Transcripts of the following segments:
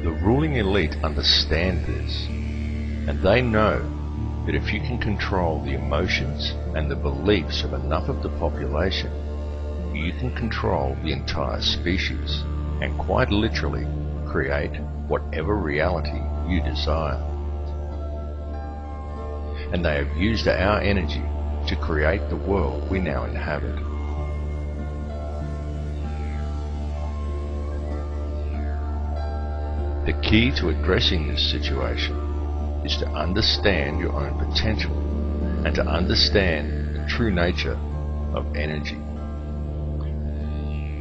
The ruling elite understand this, and they know that if you can control the emotions and the beliefs of enough of the population, you can control the entire species and quite literally create whatever reality you desire. And they have used our energy to create the world we now inhabit. The key to addressing this situation is to understand your own potential and to understand the true nature of energy.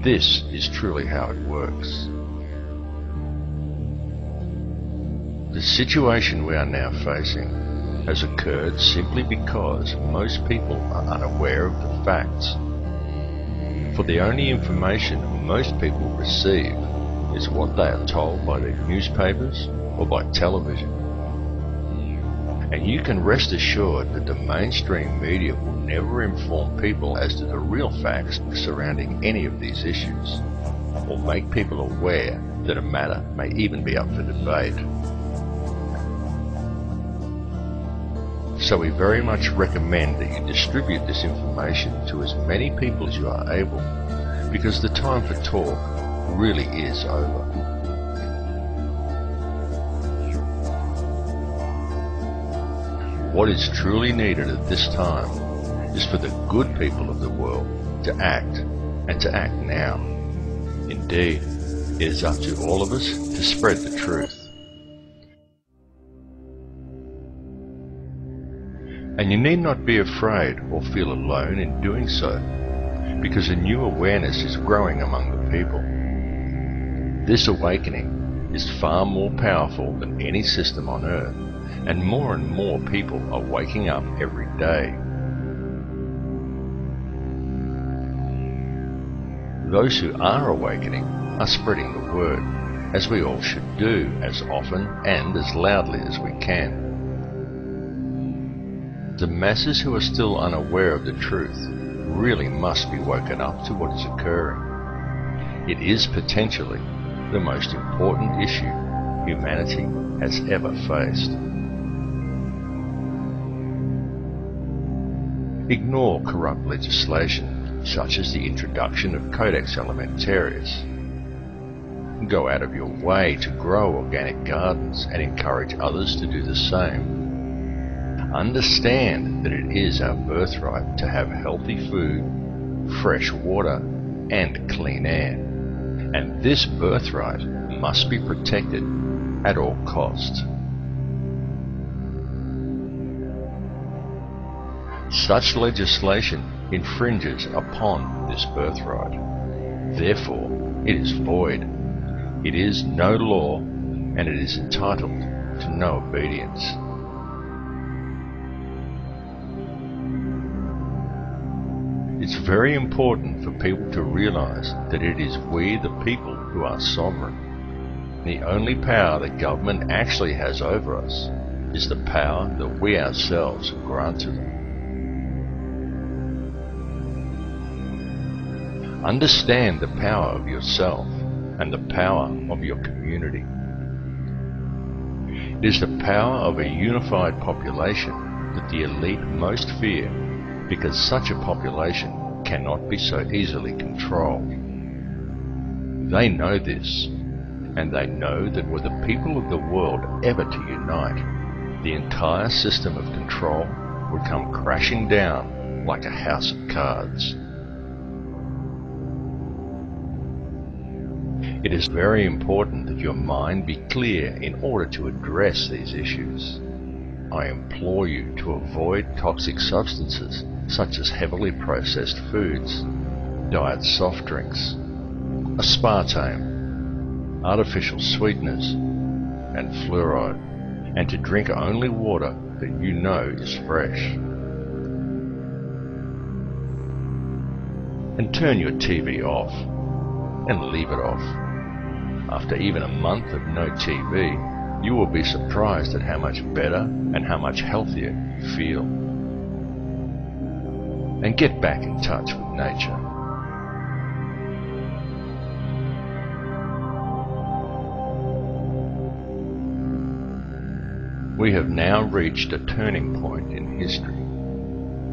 This is truly how it works. The situation we are now facing has occurred simply because most people are unaware of the facts. For the only information most people receive is what they are told by their newspapers or by television. And you can rest assured that the mainstream media will never inform people as to the real facts surrounding any of these issues, or make people aware that a matter may even be up for debate. So we very much recommend that you distribute this information to as many people as you are able, because the time for talk really is over. What is truly needed at this time is for the good people of the world to act, and to act now. Indeed, it is up to all of us to spread the truth. And you need not be afraid or feel alone in doing so, because a new awareness is growing among the people. This awakening is far more powerful than any system on earth, and more people are waking up every day. Those who are awakening are spreading the word, as we all should do, as often and as loudly as we can. The masses who are still unaware of the truth really must be woken up to what is occurring. It is potentially the most important issue humanity has ever faced. Ignore corrupt legislation, such as the introduction of Codex Alimentarius. Go out of your way to grow organic gardens and encourage others to do the same. Understand that it is our birthright to have healthy food, fresh water, and clean air. And this birthright must be protected at all costs. Such legislation infringes upon this birthright. Therefore, it is void. It is no law, and it is entitled to no obedience. It's very important for people to realize that it is we, the people, who are sovereign. The only power the government actually has over us is the power that we ourselves grant to them. Understand the power of yourself and the power of your community. It is the power of a unified population that the elite most fear, because such a population cannot be so easily controlled. They know this, and they know that were the people of the world ever to unite, the entire system of control would come crashing down like a house of cards. It is very important that your mind be clear in order to address these issues. I implore you to avoid toxic substances such as heavily processed foods, diet soft drinks, aspartame, artificial sweeteners, and fluoride, and to drink only water that you know is fresh. And turn your TV off, and leave it off. After even a month of no TV, you will be surprised at how much better and how much healthier you feel. And get back in touch with nature. We have now reached a turning point in history.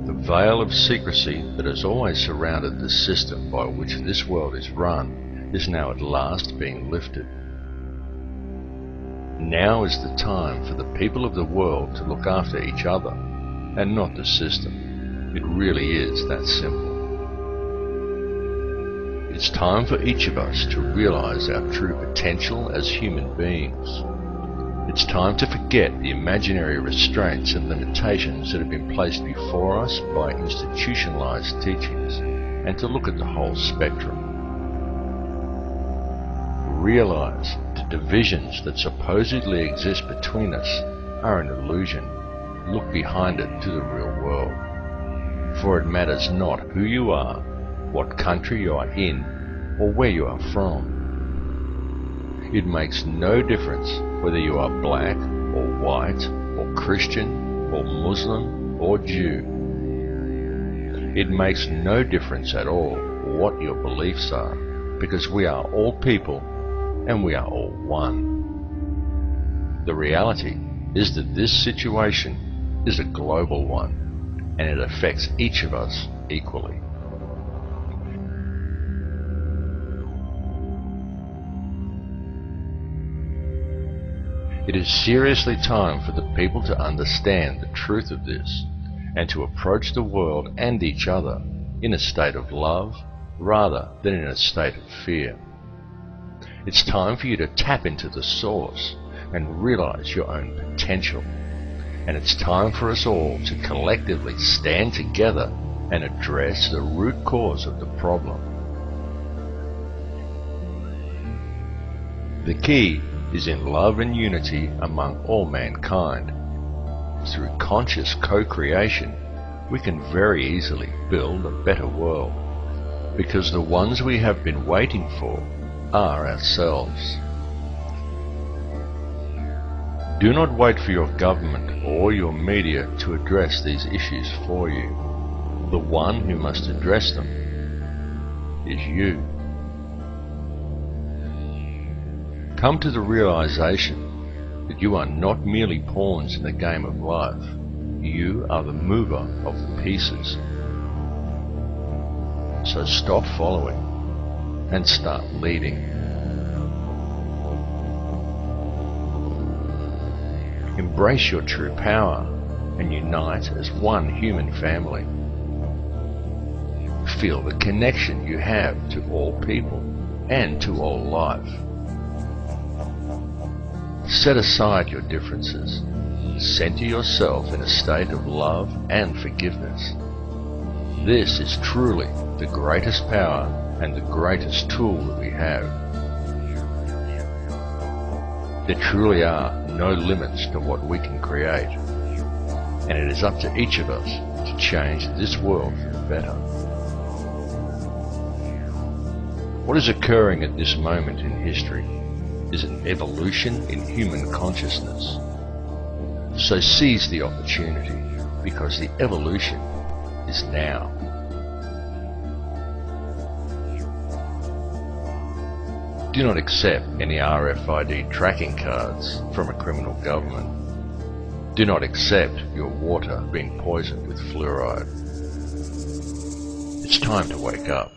The veil of secrecy that has always surrounded the system by which this world is run is now at last being lifted. Now is the time for the people of the world to look after each other and not the system. It really is that simple. It's time for each of us to realize our true potential as human beings. It's time to forget the imaginary restraints and limitations that have been placed before us by institutionalized teachings, and to look at the whole spectrum. Realize the divisions that supposedly exist between us are an illusion. Look behind it to the real world. For it matters not who you are, what country you are in, or where you are from. It makes no difference whether you are black or white or Christian or Muslim or Jew. It makes no difference at all what your beliefs are, because we are all people and we are all one. The reality is that this situation is a global one, and it affects each of us equally. It is seriously time for the people to understand the truth of this and to approach the world and each other in a state of love rather than in a state of fear. It's time for you to tap into the source and realize your own potential. And it's time for us all to collectively stand together and address the root cause of the problem. The key is in love and unity among all mankind. Through conscious co-creation, we can very easily build a better world, because the ones we have been waiting for are ourselves. Do not wait for your government or your media to address these issues for you. The one who must address them is you. Come to the realization that you are not merely pawns in the game of life. You are the mover of the pieces. So stop following and start leading. Embrace your true power and unite as one human family. Feel the connection you have to all people and to all life. Set aside your differences. Center yourself in a state of love and forgiveness. This is truly the greatest power and the greatest tool that we have. There truly are no limits to what we can create, and it is up to each of us to change this world for the better. What is occurring at this moment in history is an evolution in human consciousness. So seize the opportunity, because the evolution is now. Do not accept any RFID tracking cards from a criminal government. Do not accept your water being poisoned with fluoride. It's time to wake up.